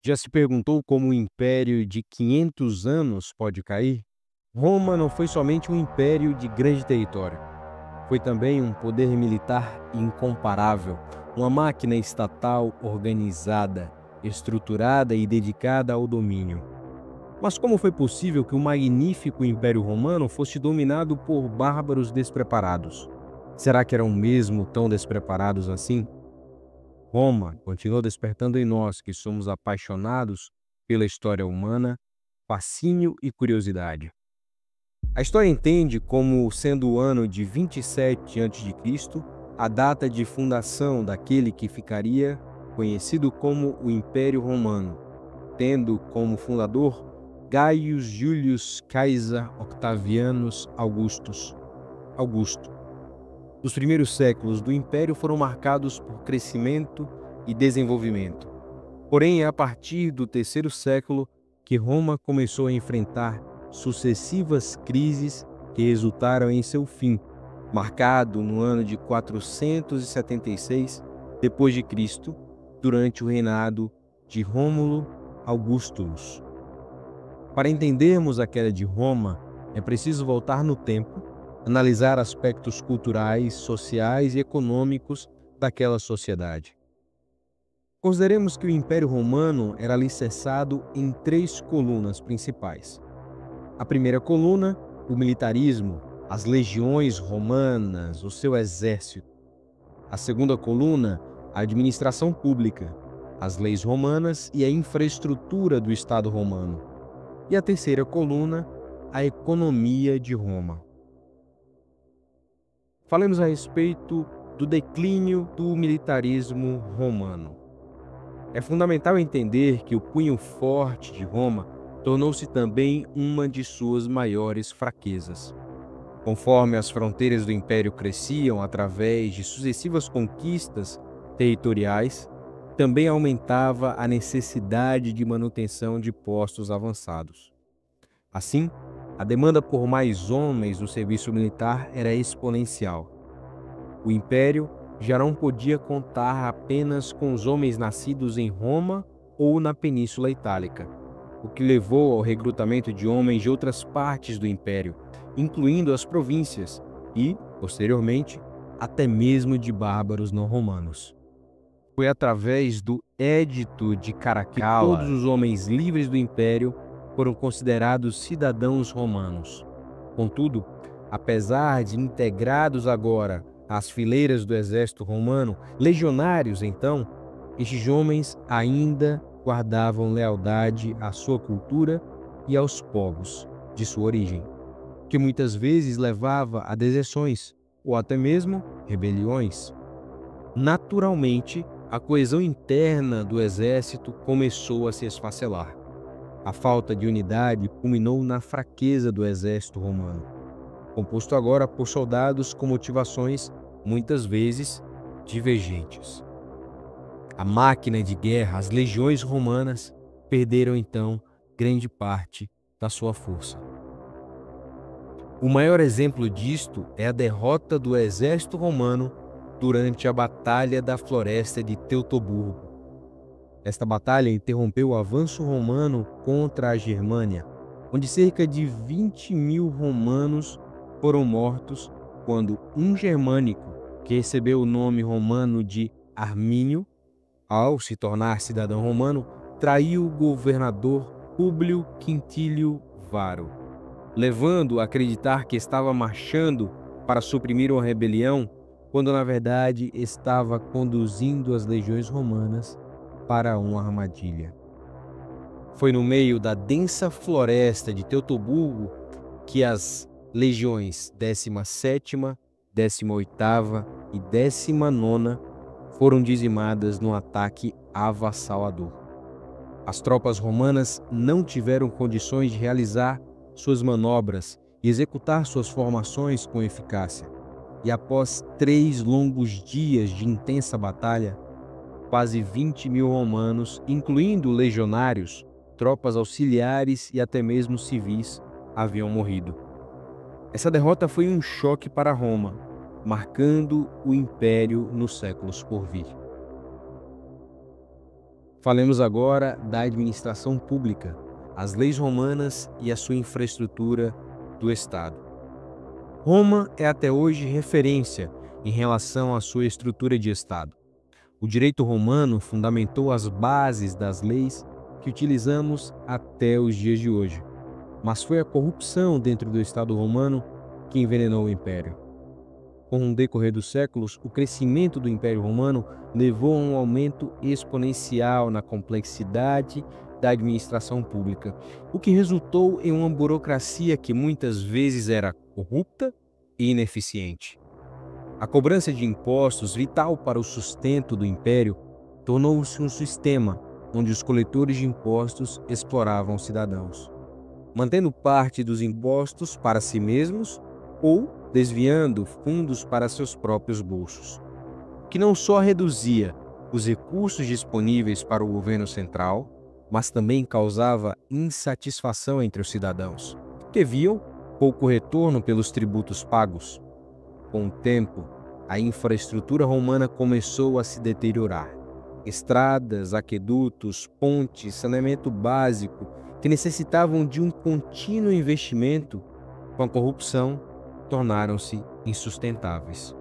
Já se perguntou como um império de 500 anos pode cair? Roma não foi somente um império de grande território, foi também um poder militar incomparável, uma máquina estatal organizada, estruturada e dedicada ao domínio. Mas como foi possível que o magnífico Império Romano fosse dominado por bárbaros despreparados? Será que eram mesmo tão despreparados assim? Roma continua despertando em nós, que somos apaixonados pela história humana, fascínio e curiosidade. A história entende como sendo o ano de 27 a.C. a data de fundação daquele que ficaria conhecido como o Império Romano, tendo como fundador Gaius Julius Caesar Octavianus Augusto. Os primeiros séculos do Império foram marcados por crescimento e desenvolvimento. Porém, é a partir do terceiro século que Roma começou a enfrentar sucessivas crises que resultaram em seu fim, marcado no ano de 476 d.C., durante o reinado de Rômulo Augustulus. Para entendermos a queda de Roma, é preciso voltar no tempo, analisar aspectos culturais, sociais e econômicos daquela sociedade. Consideremos que o Império Romano era alicerçado em 3 colunas principais. A primeira coluna, o militarismo, as legiões romanas, o seu exército. A segunda coluna, a administração pública, as leis romanas e a infraestrutura do Estado romano. E a terceira coluna, a economia de Roma. Falemos a respeito do declínio do militarismo romano. É fundamental entender que o punho forte de Roma tornou-se também uma de suas maiores fraquezas. Conforme as fronteiras do império cresciam através de sucessivas conquistas territoriais, também aumentava a necessidade de manutenção de postos avançados. Assim, a demanda por mais homens no serviço militar era exponencial. O império já não podia contar apenas com os homens nascidos em Roma ou na Península Itálica, o que levou ao recrutamento de homens de outras partes do império, incluindo as províncias e, posteriormente, até mesmo de bárbaros não romanos. Foi através do Edito de Caracalla que todos os homens livres do império foram considerados cidadãos romanos. Contudo, apesar de integrados agora às fileiras do exército romano, legionários então, estes homens ainda guardavam lealdade à sua cultura e aos povos de sua origem, que muitas vezes levava a deserções ou até mesmo rebeliões. Naturalmente, a coesão interna do exército começou a se esfacelar. A falta de unidade culminou na fraqueza do exército romano, composto agora por soldados com motivações muitas vezes divergentes. A máquina de guerra, as legiões romanas, perderam então grande parte da sua força. O maior exemplo disto é a derrota do exército romano durante a Batalha da Floresta de Teutoburgo. Esta batalha interrompeu o avanço romano contra a Germânia, onde cerca de 20.000 romanos foram mortos quando um germânico, que recebeu o nome romano de Armínio, ao se tornar cidadão romano, traiu o governador Públio Quintílio Varo, levando-o a acreditar que estava marchando para suprimir uma rebelião, quando na verdade estava conduzindo as legiões romanas para uma armadilha. Foi no meio da densa floresta de Teutoburgo que as legiões 17ª, 18ª e 19ª foram dizimadas num ataque avassalador. As tropas romanas não tiveram condições de realizar suas manobras e executar suas formações com eficácia. E após 3 longos dias de intensa batalha, quase 20.000 romanos, incluindo legionários, tropas auxiliares e até mesmo civis, haviam morrido. Essa derrota foi um choque para Roma, marcando o império nos séculos por vir. Falemos agora da administração pública, as leis romanas e a sua infraestrutura do Estado. Roma é até hoje referência em relação à sua estrutura de Estado. O direito romano fundamentou as bases das leis que utilizamos até os dias de hoje, mas foi a corrupção dentro do Estado romano que envenenou o Império. Com o decorrer dos séculos, o crescimento do Império Romano levou a um aumento exponencial na complexidade da administração pública, o que resultou em uma burocracia que muitas vezes era corrupta e ineficiente. A cobrança de impostos, vital para o sustento do Império, tornou-se um sistema onde os coletores de impostos exploravam os cidadãos, mantendo parte dos impostos para si mesmos ou desviando fundos para seus próprios bolsos, que não só reduzia os recursos disponíveis para o governo central, mas também causava insatisfação entre os cidadãos, que viam pouco retorno pelos tributos pagos. Com o tempo, a infraestrutura romana começou a se deteriorar. Estradas, aquedutos, pontes, saneamento básico, que necessitavam de um contínuo investimento, com a corrupção, tornaram-se insustentáveis.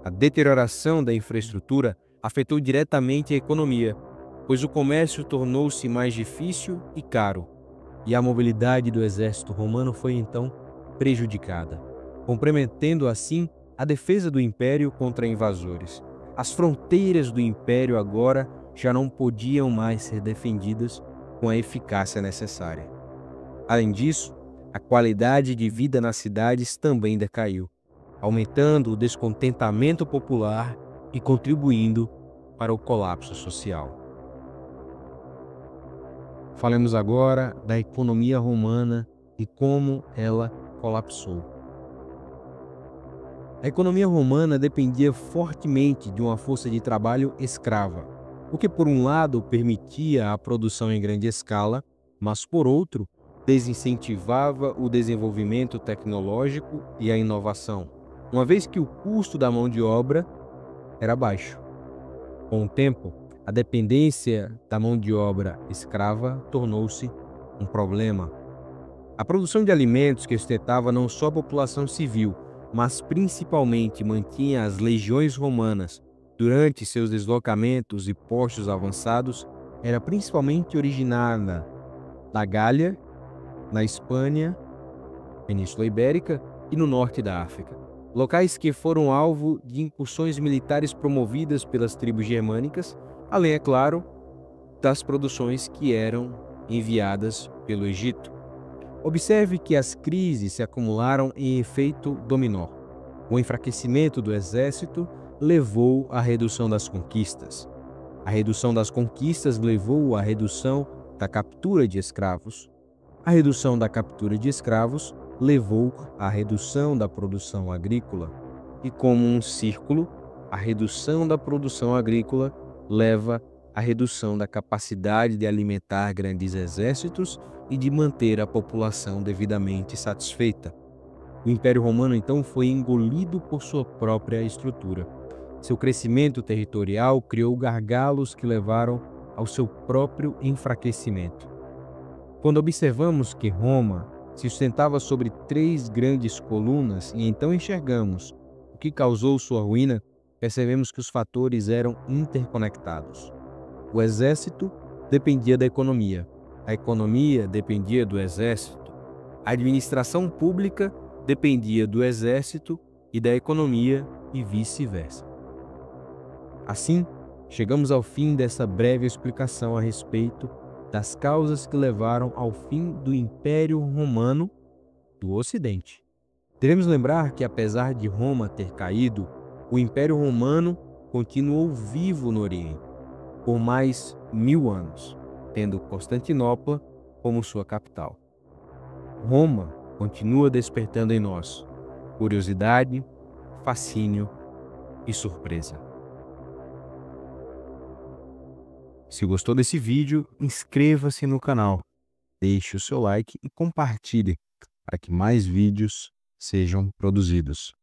A deterioração da infraestrutura afetou diretamente a economia, pois o comércio tornou-se mais difícil e caro, e a mobilidade do exército romano foi então prejudicada, comprometendo assim a defesa do império contra invasores. As fronteiras do império agora já não podiam mais ser defendidas com a eficácia necessária. Além disso, a qualidade de vida nas cidades também decaiu, aumentando o descontentamento popular e contribuindo para o colapso social. Falemos agora da economia romana e como ela colapsou. A economia romana dependia fortemente de uma força de trabalho escrava, o que por um lado permitia a produção em grande escala, mas por outro desincentivava o desenvolvimento tecnológico e a inovação, uma vez que o custo da mão de obra era baixo. Com o tempo, a dependência da mão de obra escrava tornou-se um problema. A produção de alimentos que sustentava não só a população civil, mas principalmente mantinha as legiões romanas durante seus deslocamentos e postos avançados, era principalmente originada da Gália, na Espanha, Península Ibérica e no norte da África, locais que foram alvo de incursões militares promovidas pelas tribos germânicas, além, é claro, das produções que eram enviadas pelo Egito. Observe que as crises se acumularam em efeito dominó. O enfraquecimento do exército levou à redução das conquistas. A redução das conquistas levou à redução da captura de escravos. A redução da captura de escravos levou à redução da produção agrícola. E como um círculo, a redução da produção agrícola leva à redução da capacidade de alimentar grandes exércitos e de manter a população devidamente satisfeita. O Império Romano então foi engolido por sua própria estrutura. Seu crescimento territorial criou gargalos que levaram ao seu próprio enfraquecimento. Quando observamos que Roma se sustentava sobre 3 grandes colunas e então enxergamos o que causou sua ruína, percebemos que os fatores eram interconectados. O exército dependia da economia, a economia dependia do exército, a administração pública dependia do exército e da economia e vice-versa. Assim, chegamos ao fim dessa breve explicação a respeito das causas que levaram ao fim do Império Romano do Ocidente. Devemos lembrar que, apesar de Roma ter caído, o Império Romano continuou vivo no Oriente por mais 1000 anos, tendo Constantinopla como sua capital. Roma continua despertando em nós curiosidade, fascínio e surpresa. Se gostou desse vídeo, inscreva-se no canal, deixe o seu like e compartilhe para que mais vídeos sejam produzidos.